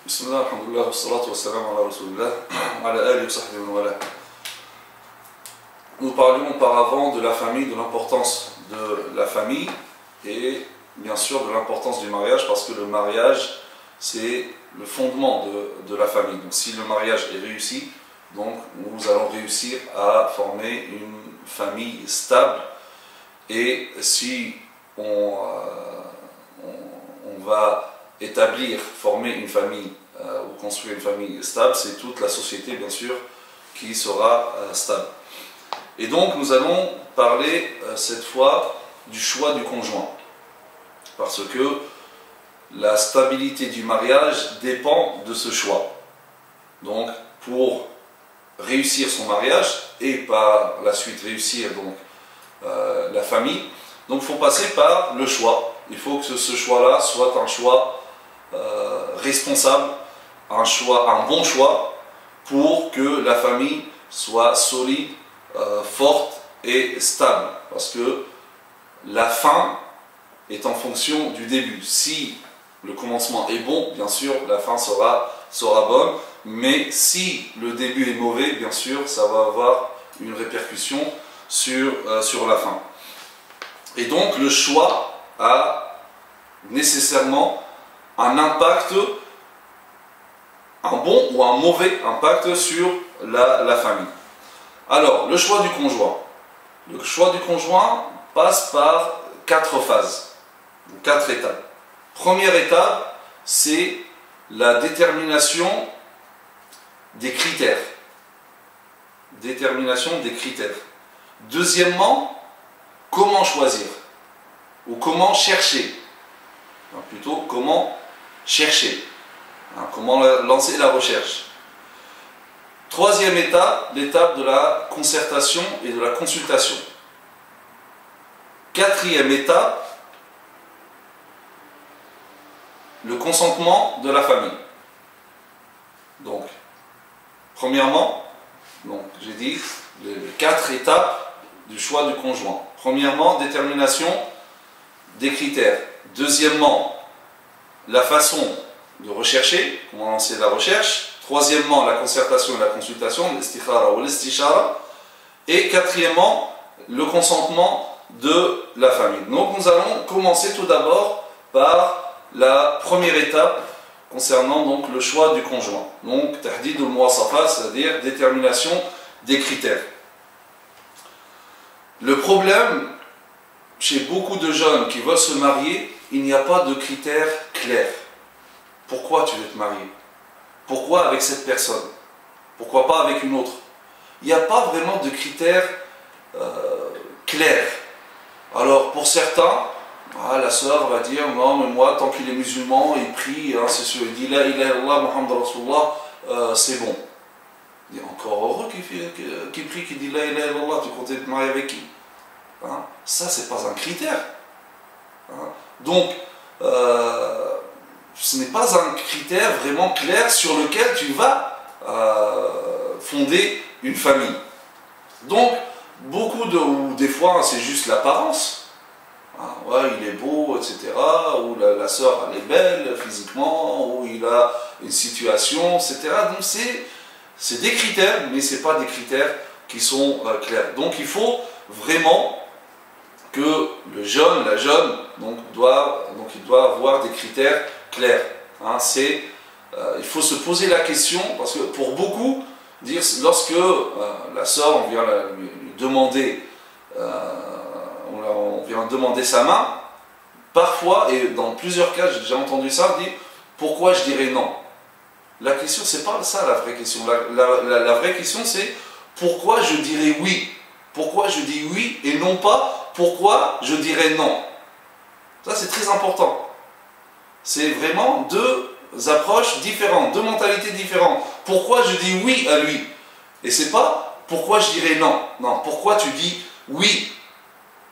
Bismillah, alhamdulillah, wassalatu wassalamu ala rasulillah, ala alihi wa sahbihi wa wala. Nous parlions auparavant de la famille, de l'importance de la famille et bien sûr de l'importance du mariage, parce que le mariage c'est le fondement de la famille. Donc si le mariage est réussi, donc nous allons réussir à former une famille stable, et si on va établir, former une famille ou construire une famille stable, c'est toute la société bien sûr qui sera stable. Et donc nous allons parler cette fois du choix du conjoint, parce que la stabilité du mariage dépend de ce choix. Donc pour réussir son mariage et par la suite réussir donc la famille, donc il faut passer par le choix. Il faut que ce choix-là soit un choix responsable, un bon choix pour que la famille soit solide, forte et stable. Parce que la fin est en fonction du début. Si le commencement est bon, bien sûr, la fin sera bonne. Mais si le début est mauvais, bien sûr, ça va avoir une répercussion sur la fin. Et donc le choix a nécessairement un impact, un bon ou un mauvais impact sur la famille. Alors, le choix du conjoint. Le choix du conjoint passe par 4 phases, 4 étapes. Première étape, c'est la détermination des critères. Détermination des critères. Deuxièmement, comment choisir ou comment chercher. Plutôt, comment chercher. Comment lancer la recherche. Troisième étape, l'étape de la concertation et de la consultation. Quatrième étape, le consentement de la famille. Donc, premièrement, j'ai dit les 4 étapes du choix du conjoint. Premièrement, détermination des critères. Deuxièmement, la façon de rechercher, comment lancer la recherche. Troisièmement, la concertation et la consultation, l'istikhara ou l'istishara. Et quatrièmement, le consentement de la famille. Donc nous allons commencer tout d'abord par la première étape concernant donc le choix du conjoint. Donc, tahdid ou muwasafa, c'est-à-dire détermination des critères. Le problème, chez beaucoup de jeunes qui veulent se marier, il n'y a pas de critères clairs. Pourquoi tu veux te marier? Pourquoi avec cette personne? Pourquoi pas avec une autre? Il n'y a pas vraiment de critères clairs. Alors pour certains, la sœur va dire non mais moi tant qu'il est musulman, il prie, c'est sûr, il dit la ilaha illallah Muhammad Rasulullah, c'est bon. Il dit encore heureux qui prie, qui dit la ilaha illallah, tu comptes te marier avec qui? Ça c'est pas un critère. Donc ce n'est pas un critère vraiment clair sur lequel tu vas fonder une famille. Donc, ou des fois, c'est juste l'apparence. Ouais, il est beau, etc. Ou la sœur, elle est belle physiquement, ou il a une situation, etc. Donc, c'est des critères, mais ce n'est pas des critères qui sont clairs. Donc, il faut vraiment que le jeune, la jeune, il doit avoir des critères clair. Il faut se poser la question, parce que pour beaucoup, lorsque la sœur, on vient lui demander, on vient demander sa main, parfois, et dans plusieurs cas, j'ai déjà entendu ça, on dit pourquoi je dirais non. La question, c'est pas ça la vraie question. La vraie question, c'est pourquoi je dirais oui. Pourquoi je dis oui et non pas pourquoi je dirais non. Ça, c'est très important. C'est vraiment 2 approches différentes, 2 mentalités différentes. Pourquoi je dis oui à lui? Et c'est pas pourquoi je dirais non. Non, pourquoi tu dis oui?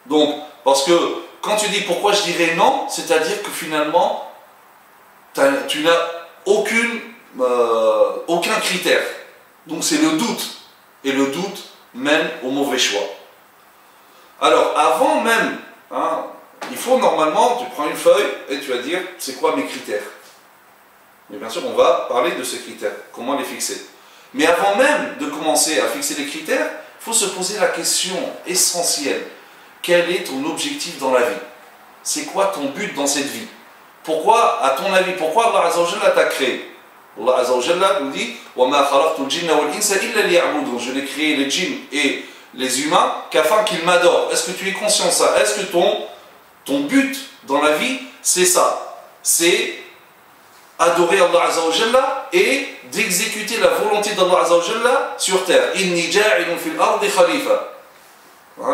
Donc, parce que quand tu dis pourquoi je dirais non, c'est-à-dire que finalement, tu n'as aucun critère. Donc c'est le doute. Et le doute mène au mauvais choix. Alors, avant même, il faut normalement, tu prends une feuille et tu vas dire, c'est quoi mes critères? Mais bien sûr, on va parler de ces critères, comment les fixer. Mais avant même de commencer à fixer les critères, il faut se poser la question essentielle. Quel est ton objectif dans la vie? C'est quoi ton but dans cette vie? Pourquoi, à ton avis, pourquoi Allah Azza wa Jalla t'a créé? Allah Azza wa Jalla nous dit وَمَا خَلَقْتُ الْجِنَّ وَالْإِنسَ إِلَّا لِيَعْبُدُونَ. Je n'ai créé les djinns et les humains qu'afin qu'ils m'adorent. Est-ce que tu es conscient de ça? Est-ce que ton but dans la vie, c'est ça? C'est adorer Allah Azza wa Jalla et d'exécuter la volonté d'Allah Azza wa Jalla sur terre. Inni ja'ilun fil ardi khalifa.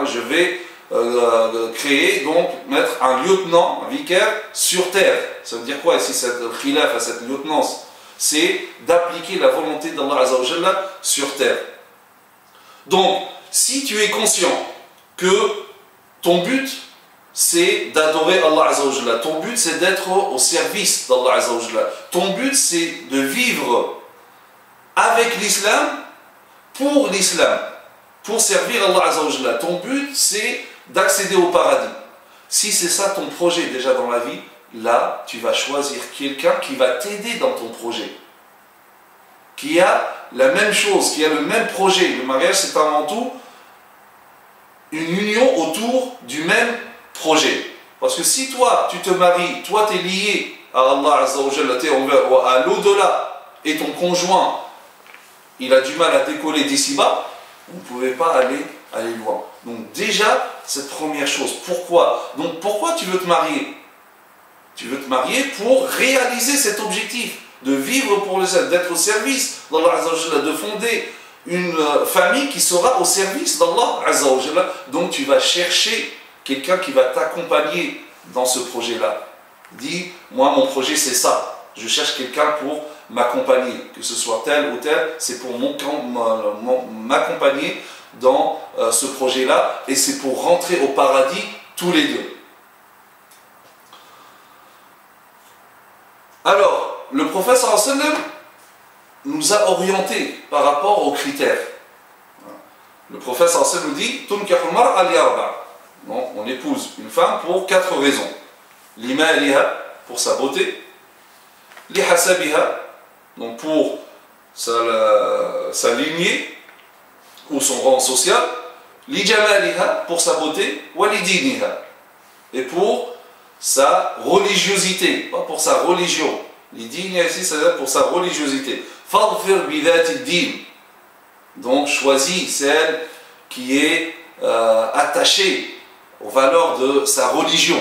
Je vais créer, donc mettre un lieutenant, un vicaire sur terre. Ça veut dire quoi ici, cette khilaf, cette lieutenance? C'est d'appliquer la volonté d'Allah Azza wa Jalla sur terre. Donc, si tu es conscient que ton but c'est d'adorer Allah Azza wa Jalla, ton but c'est d'être au service d'Allah Azza wa Jalla, ton but c'est de vivre avec l'islam, pour l'islam, pour servir Allah Azza wa Jalla, ton but c'est d'accéder au paradis. Si c'est ça ton projet déjà dans la vie, là tu vas choisir quelqu'un qui va t'aider dans ton projet, qui a la même chose, qui a le même projet. Le mariage c'est avant tout une union autour du même projet. Parce que si toi tu te maries, toi tu es lié à Allah Azza wa Jalla, tu es à l'au-delà, et ton conjoint il a du mal à décoller d'ici-bas, vous ne pouvez pas aller loin. Donc déjà, cette première chose, pourquoi? Donc pourquoi tu veux te marier? Tu veux te marier pour réaliser cet objectif, de vivre pour les autres, d'être au service d'Allah Azza wa Jalla, de fonder une famille qui sera au service d'Allah Azza wa Jalla. Donc tu vas chercher quelqu'un qui va t'accompagner dans ce projet-là. Dis, moi mon projet c'est ça, je cherche quelqu'un pour m'accompagner, que ce soit tel ou tel, c'est pour m'accompagner dans ce projet-là, et c'est pour rentrer au paradis tous les deux. Alors, le prophète sallallahu alayhi wa sallam nous a orientés par rapport aux critères. Le prophète sallallahu alayhi wa sallam nous dit Tunkahul mar'a li arba'. Donc, on épouse une femme pour 4 raisons. Limaliha, pour sa beauté. Lihasabiha, donc pour sa lignée ou son rang social. Lijamaliha, pour sa beauté. Walidiniha, et pour sa religiosité, pas pour sa religion. L'idiniha ici, c'est pour sa religiosité. Fadfir bidati din, donc choisis celle qui est attachée aux valeurs de sa religion.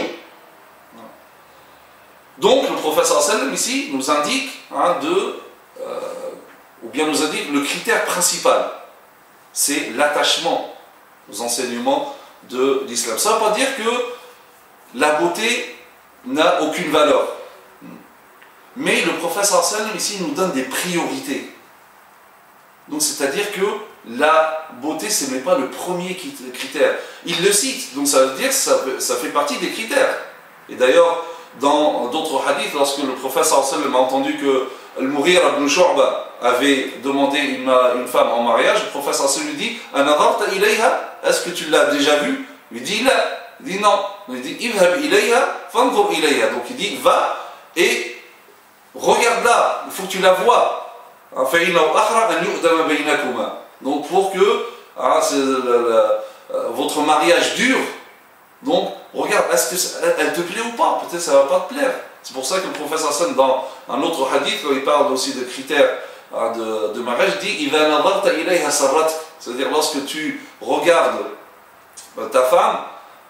Donc le prophète sallallahu alayhi wa sallam ici nous indique ou bien nous indique le critère principal, c'est l'attachement aux enseignements de l'islam. Ça ne veut pas dire que la beauté n'a aucune valeur, mais le prophète sallallahu alayhi wa sallam ici nous donne des priorités. Donc c'est-à-dire que la beauté ce n'est pas le premier critère. Il le cite, donc ça veut dire que ça fait partie des critères. Et d'ailleurs dans d'autres hadiths, lorsque le prophète sallallahu alayhi wa sallam a entendu que Al-Mughira ibn Shu'ba avait demandé une femme en mariage, le prophète sallallahu alayhi wa sallam lui dit Anadarta ilayha, est-ce que tu l'as déjà vue? Il dit la, il dit non. Il dit Ibhab ilayha, fanzur ilayha. Donc il dit va et regarde-la, il faut que tu la vois. Donc pour que votre mariage dure, donc regarde, est-ce qu'elle te plaît ou pas? Peut-être ça ne va pas te plaire. C'est pour ça que le prophète Hassan, dans un autre hadith, quand il parle aussi de critères de mariage, dit c'est-à-dire lorsque tu regardes ta femme,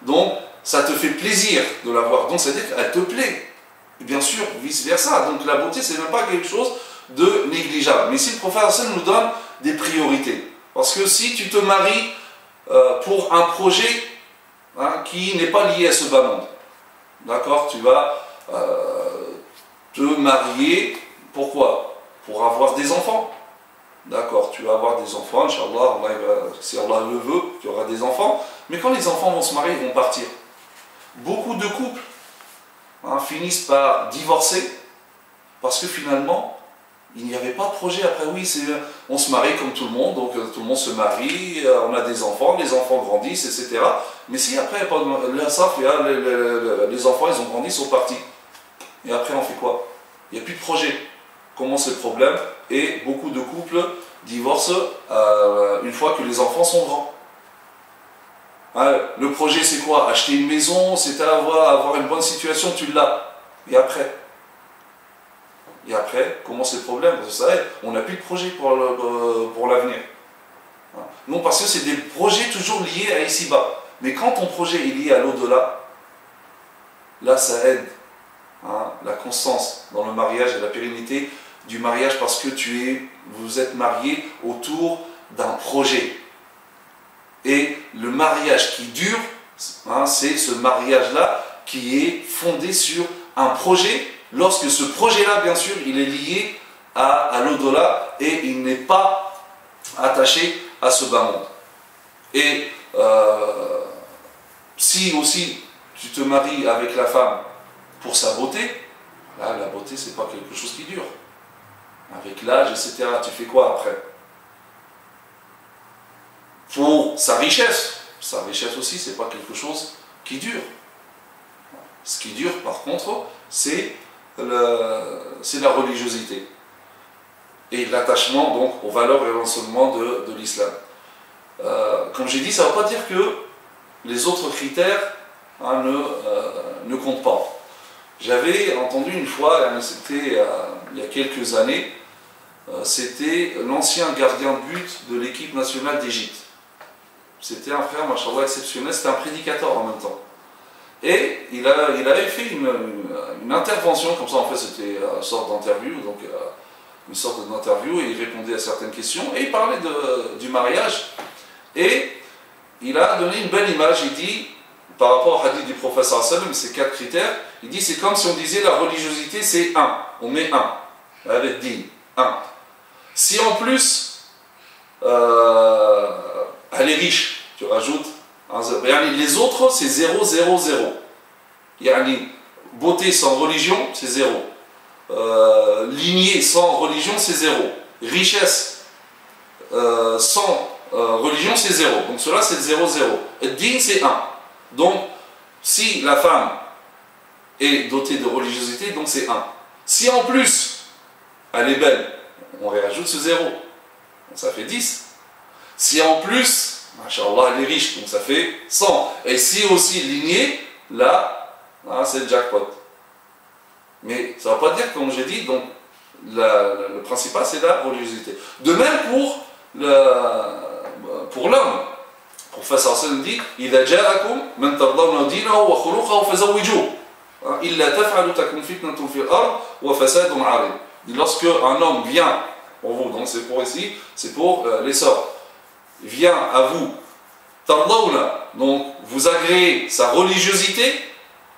donc ça te fait plaisir de la voir, donc c'est-à-dire qu'elle te plaît. Et bien sûr, vice-versa. Donc la beauté, c'est même pas quelque chose de négligeable. Mais ici, le prophète Hassan nous donne des priorités. Parce que si tu te maries pour un projet qui n'est pas lié à ce bas monde, d'accord, tu vas te marier, pourquoi? Pour avoir des enfants. D'accord, tu vas avoir des enfants, Inch'Allah, si Allah le veut, tu auras des enfants. Mais quand les enfants vont se marier, ils vont partir. Beaucoup de couples finissent par divorcer parce que finalement, il n'y avait pas de projet. Après, oui, on se marie comme tout le monde, donc tout le monde se marie, on a des enfants, les enfants grandissent, etc. Mais si après, les enfants, ils ont grandi, ils sont partis. Et après, on fait quoi? Il n'y a plus de projet. comment c'est le problème, et beaucoup de couples divorcent une fois que les enfants sont grands. Hein, le projet c'est quoi? Acheter une maison, c'est avoir une bonne situation, tu l'as. Et après? Et après, comment c'est le problème? Vous savez, on n'a plus de projet pour l'avenir. Non, parce que c'est des projets toujours liés à ici-bas. Mais quand ton projet est lié à l'au-delà, là ça aide. Hein, la constance dans le mariage et la pérennité du mariage, parce que vous êtes mariés autour d'un projet. Et le mariage qui dure, hein, c'est ce mariage-là qui est fondé sur un projet, lorsque ce projet-là, bien sûr, il est lié à l'au-delà et il n'est pas attaché à ce bas monde. Et si aussi tu te maries avec la femme pour sa beauté, là, la beauté, c'est pas quelque chose qui dure. Avec l'âge, etc., tu fais quoi après? Pour sa richesse aussi, c'est pas quelque chose qui dure. Ce qui dure, par contre, c'est la religiosité et l'attachement donc aux valeurs et l'enseignement de l'islam. Comme j'ai dit, ça ne veut pas dire que les autres critères, hein, ne comptent pas. J'avais entendu une fois, c'était il y a quelques années, c'était l'ancien gardien de but de l'équipe nationale d'Égypte. C'était un frère, machallah, exceptionnel, c'était un prédicateur en même temps. Et il avait fait une intervention, comme ça en fait c'était une sorte d'interview, et il répondait à certaines questions, et il parlait du mariage, et il a donné une belle image. Il dit, par rapport au hadith du prophète sallallahu alayhi wa sallam, ces 4 critères, il dit c'est comme si on disait la religiosité c'est 1, on met 1, avec din, 1. Si en plus elle est riche, tu rajoutes un 0. Les autres c'est 0, 0, 0. Beauté sans religion c'est 0. Lignée sans religion c'est 0. Richesse sans religion c'est 0. Donc cela c'est 0, 0. Et din c'est 1. Donc si la femme est dotée de religiosité, donc c'est 1. Si en plus elle est belle, on rajoute ce 0. Donc ça fait 10. Si en plus, machallah, elle est riche, donc ça fait 100. Et si aussi lignée, là, c'est le jackpot. Mais ça ne va pas dire, comme j'ai dit, donc le principal c'est la religiosité. De même pour l'homme. Le prophète sallallahu alayhi wa sallam dit إِذَا جَاءَكُمْ مَنْ تَرْضَوْنَ دِينَهُ وَخُلُقَهُ فَزَوِّجُوهُ إِلَّا تَفْعَلُوا تَكُنْ فِتْنَةٌ فِي الْأَرْضِ وَفَسَادٌ عَرِيضٌ. Lorsque un homme vient pour vous, donc c'est pour ici, c'est pour les sœurs, vient à vous, tardawna, donc vous agréez sa religiosité,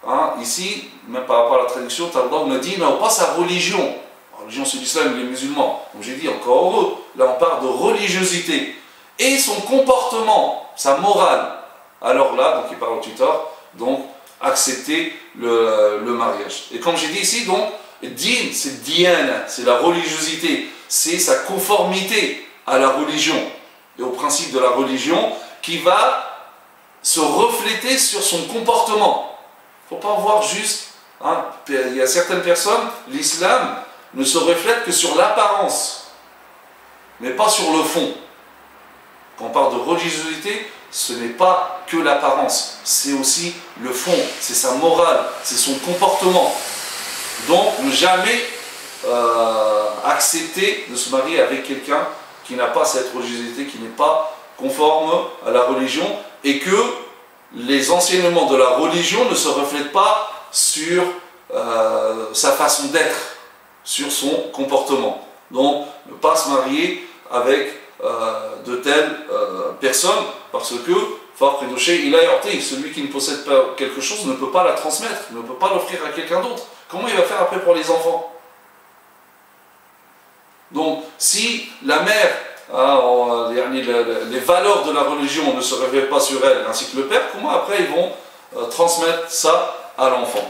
hein, ici, même par rapport à la traduction, tardawna dina, pas sa religion. La religion c'est l'islam, les musulmans. Donc j'ai dit encore heureux, là on parle de religiosité. Et son comportement, sa morale, alors là, donc il parle au tuteur, donc accepter le mariage. Et comme j'ai dit ici, donc, din, c'est diana, c'est la religiosité, c'est sa conformité à la religion et au principe de la religion qui va se refléter sur son comportement. Il ne faut pas voir juste, hein, il y a certaines personnes, l'islam ne se reflète que sur l'apparence, mais pas sur le fond. Quand on parle de religiosité, ce n'est pas que l'apparence, c'est aussi le fond, c'est sa morale, c'est son comportement. Donc ne jamais accepter de se marier avec quelqu'un qui n'a pas cette religiosité, qui n'est pas conforme à la religion, et que les enseignements de la religion ne se reflètent pas sur sa façon d'être, sur son comportement. Donc ne pas se marier avec de telles personnes, parce que celui qui ne possède pas quelque chose ne peut pas la transmettre, ne peut pas l'offrir à quelqu'un d'autre. Comment il va faire après pour les enfants? Donc si la mère, les valeurs de la religion ne se révèlent pas sur elle, ainsi que le père, comment après ils vont transmettre ça à l'enfant?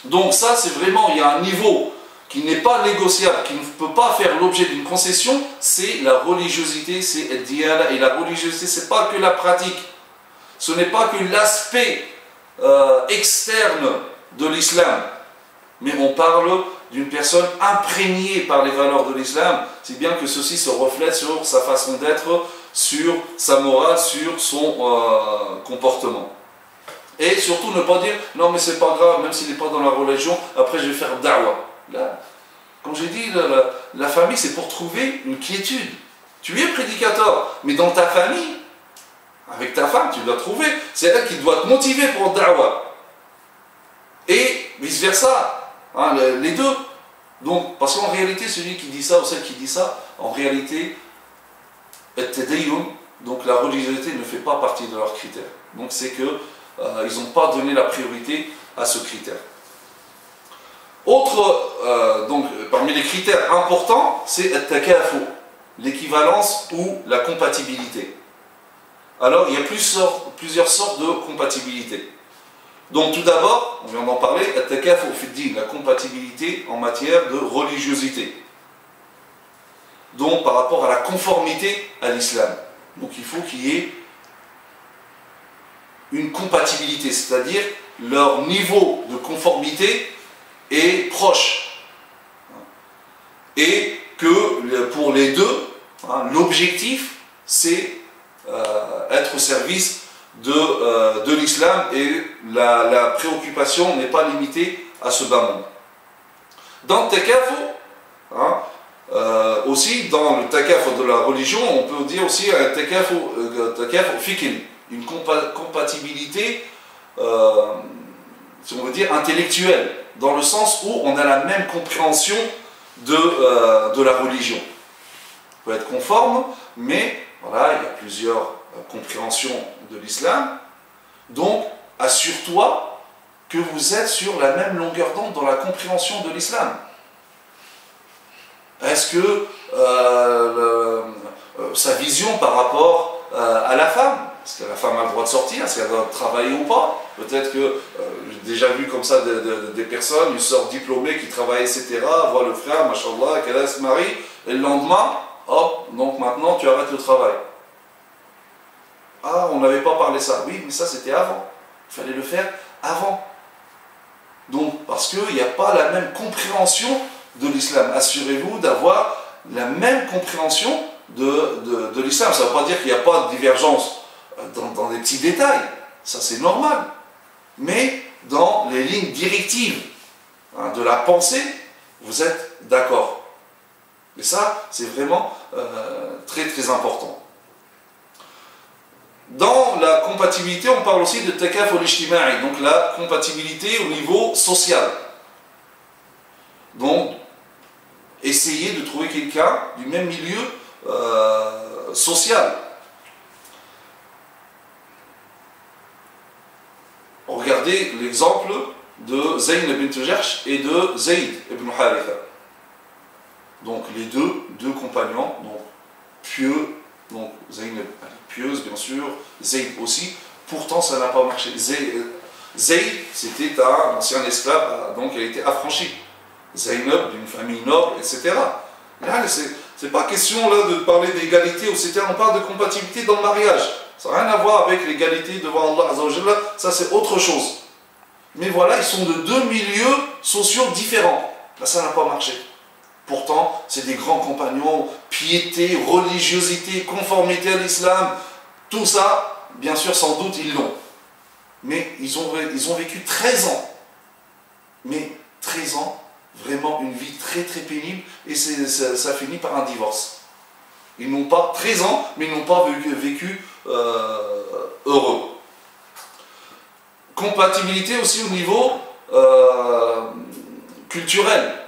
Donc ça c'est vraiment, il y a un niveau qui n'est pas négociable, qui ne peut pas faire l'objet d'une concession, c'est la religiosité, c'est Diana. Et la religiosité, ce n'est pas que la pratique, ce n'est pas que l'aspect externe de l'islam, mais on parle d'une personne imprégnée par les valeurs de l'islam, c'est bien que ceci se reflète sur sa façon d'être, sur sa morale, sur son comportement. Et surtout ne pas dire non mais c'est pas grave, même s'il n'est pas dans la religion, après je vais faire da'wah. Là, comme j'ai dit, la famille c'est pour trouver une quiétude. Tu es prédicateur, mais dans ta famille, avec ta femme, tu dois trouver, c'est elle qui doit te motiver pour da'wah. Et vice versa, hein, les deux. Donc, parce qu'en réalité, celui qui dit ça ou celle qui dit ça, en réalité, donc la religiosité ne fait pas partie de leurs critères. Donc c'est que ils n'ont pas donné la priorité à ce critère. Autre, donc parmi les critères importants, c'est l'équivalence ou la compatibilité. Alors il y a plusieurs sortes de compatibilité. Donc tout d'abord, on vient d'en parler, la compatibilité en matière de religiosité. Donc par rapport à la conformité à l'islam. Donc il faut qu'il y ait une compatibilité, c'est-à-dire leur niveau de conformité est proche. Et que pour les deux, hein, l'objectif c'est être au service de l'islam et la préoccupation n'est pas limitée à ce bas monde. Dans le takafu, hein, aussi dans le takafu de la religion, on peut dire aussi un takafu fiqhin, une compatibilité, si on veut dire, intellectuelle, dans le sens où on a la même compréhension de la religion. On peut être conforme, mais voilà, il y a plusieurs compréhensions de l'islam. Donc, assure-toi que vous êtes sur la même longueur d'onde dans la compréhension de l'islam. Est-ce que sa vision par rapport à la femme, est-ce que la femme a le droit de sortir, est-ce qu'elle doit travailler ou pas? Peut-être que j'ai déjà vu comme ça des personnes, une sœur diplômée qui travaille, etc., voit le frère, machallah, qu'elle se marie, et le lendemain, hop, donc maintenant tu arrêtes le travail. Ah, on n'avait pas parlé ça. Oui, mais ça c'était avant. Il fallait le faire avant. Donc, parce qu'il n'y a pas la même compréhension de l'islam. Assurez-vous d'avoir la même compréhension de l'islam. Ça ne veut pas dire qu'il n'y a pas de divergence dans des petits détails. Ça c'est normal. Mais dans les lignes directives, hein, de la pensée, vous êtes d'accord. Et ça, c'est vraiment très très important. Dans la compatibilité, on parle aussi de takaful ijtima'i, donc la compatibilité au niveau social. Donc, essayer de trouver quelqu'un du même milieu social. Regardez l'exemple de Zayn bint Jahsh et de Zayd ibn Haritha. Donc les deux compagnons, donc pieux, donc Zaynab pieuse bien sûr, Zayd aussi, pourtant ça n'a pas marché. Zayd c'était un ancien esclave, donc elle était affranchie. Zaynab d'une famille noble, etc. Là, c'est pas question là de parler d'égalité, etc. On parle de compatibilité dans le mariage. Ça n'a rien à voir avec l'égalité devant Allah Azza wa Jalla, ça c'est autre chose. Mais voilà, ils sont de deux milieux sociaux différents. Là, ça n'a pas marché. Pourtant, c'est des grands compagnons, piété, religiosité, conformité à l'islam, tout ça, bien sûr, sans doute, ils l'ont. Mais ils ont vécu 13 ans. Mais 13 ans, vraiment une vie très très pénible, et ça finit par un divorce. Ils n'ont pas 13 ans, mais ils n'ont pas vécu heureux. Compatibilité aussi au niveau culturel.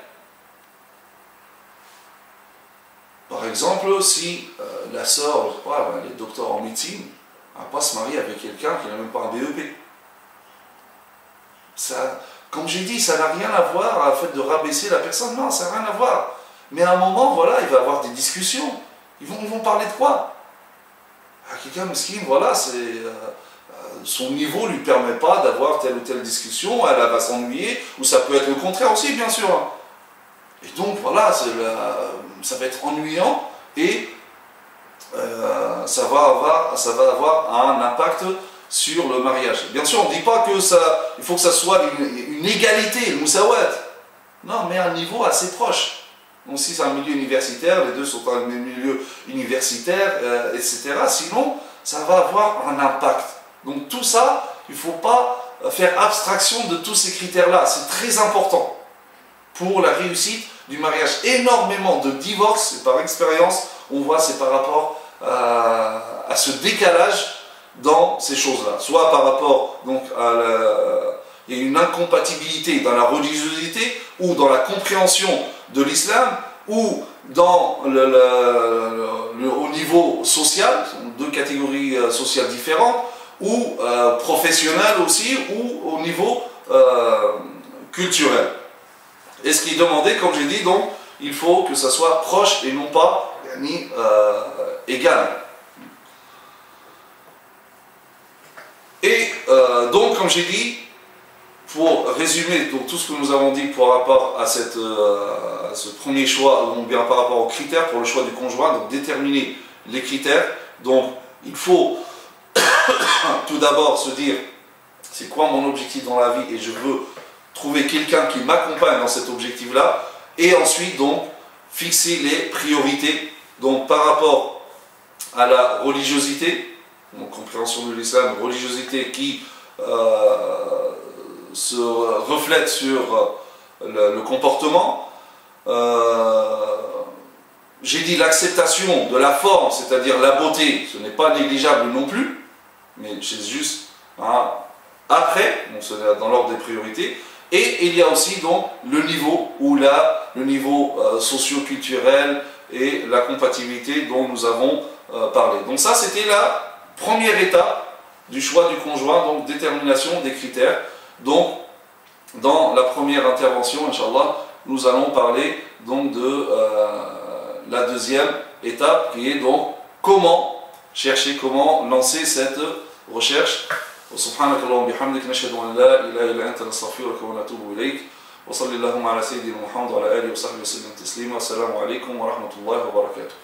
Par exemple, si la sœur, je sais pas, elle est docteur en médecine, elle ne va pas se marier avec quelqu'un qui n'a même pas un BEP. Ça, comme j'ai dit, ça n'a rien à voir à le fait de rabaisser la personne, non, ça n'a rien à voir. Mais à un moment, voilà, il va y avoir des discussions. Ils vont parler de quoi? Quelqu'un mesquine, voilà, son niveau ne lui permet pas d'avoir telle ou telle discussion, elle va s'ennuyer, ou ça peut être le contraire aussi, bien sûr. Et donc, voilà, ça va être ennuyant, et ça va avoir un impact sur le mariage. Bien sûr, on ne dit pas que il faut que ça soit une égalité, une moussawat. Non, mais à un niveau assez proche. Donc si c'est un milieu universitaire, les deux sont dans le même milieu universitaire, etc. Sinon, ça va avoir un impact. Donc tout ça, il ne faut pas faire abstraction de tous ces critères-là. C'est très important pour la réussite du mariage. Énormément de divorces, et par expérience, on voit c'est par rapport à ce décalage dans ces choses-là. Soit par rapport donc, il y a une incompatibilité dans la religiosité ou dans la compréhension de l'islam ou dans au niveau social, deux catégories sociales différentes, ou professionnelles aussi, ou au niveau culturel. Et ce qui est demandé, comme j'ai dit, donc, il faut que ça soit proche et non pas égal. Et donc, comme j'ai dit, pour résumer donc, tout ce que nous avons dit par rapport à, ce premier choix, donc bien par rapport aux critères pour le choix du conjoint, donc déterminer les critères. Donc, il faut tout d'abord se dire, c'est quoi mon objectif dans la vie et je veux trouver quelqu'un qui m'accompagne dans cet objectif-là. Et ensuite, donc, fixer les priorités. Donc, par rapport à la religiosité, donc compréhension de l'islam, religiosité qui se reflète sur le comportement. J'ai dit l'acceptation de la forme, c'est-à-dire la beauté, ce n'est pas négligeable non plus, mais c'est juste après, donc c'est dans l'ordre des priorités. Et il y a aussi donc le niveau, le niveau socio-culturel et la compatibilité dont nous avons parlé. Donc ça, c'était la première étape du choix du conjoint, donc détermination des critères. Donc, dans la première intervention, Inch'Allah, nous allons parler donc de la deuxième étape qui est donc comment lancer cette recherche. وسبحانك اللهم وبحمدك نشهد ان لا اله الا انت نستغفرك ونتوب اليك وصلى اللهم على سيدنا محمد وعلى اله وصحبه وسلم تسليما والسلام عليكم ورحمه الله وبركاته.